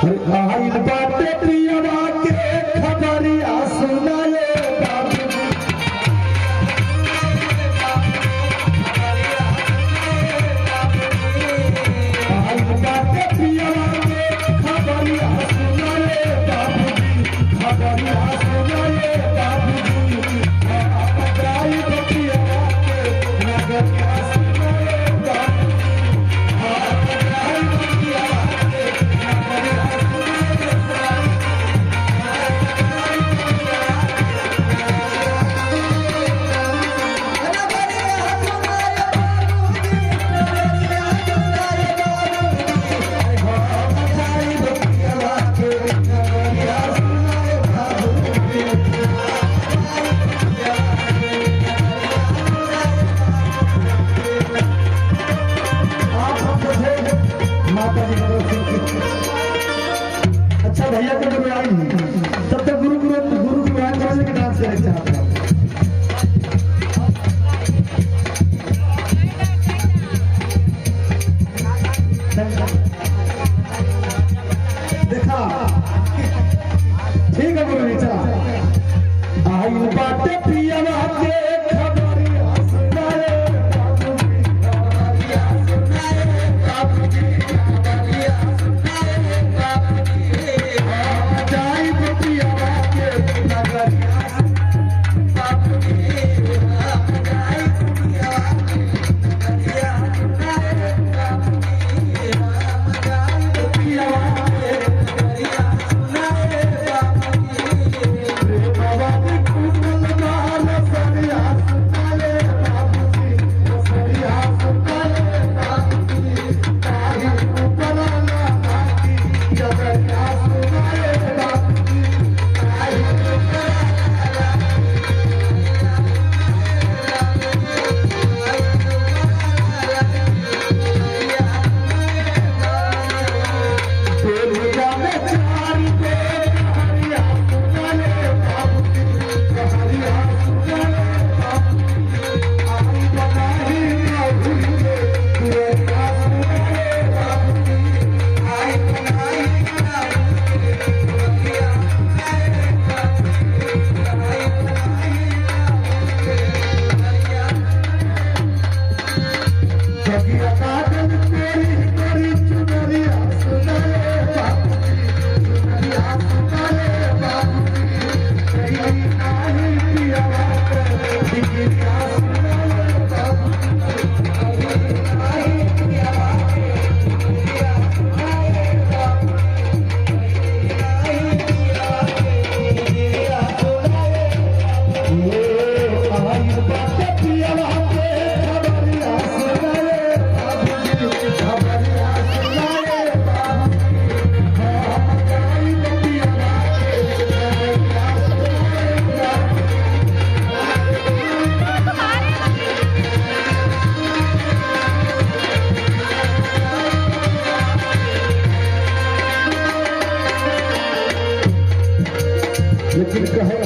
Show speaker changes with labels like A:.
A: आइल बाटे प्रियवा के खबरिया सुनाए बाबू आइल बाटे प्रियवा के खबरिया सुनाए बाबूजी खबरिया सुनाए बाबूजी पकड़ाई प्रियवा के नगरिया सुनाए अच्छा भैया को जब आई तब तक गुरु की बात करने के डांस करना चाहता हूँ। देखा ठीक है गुरु जी चला आई बाटे पियावा के खबरिया सुनाए लेकिन कहे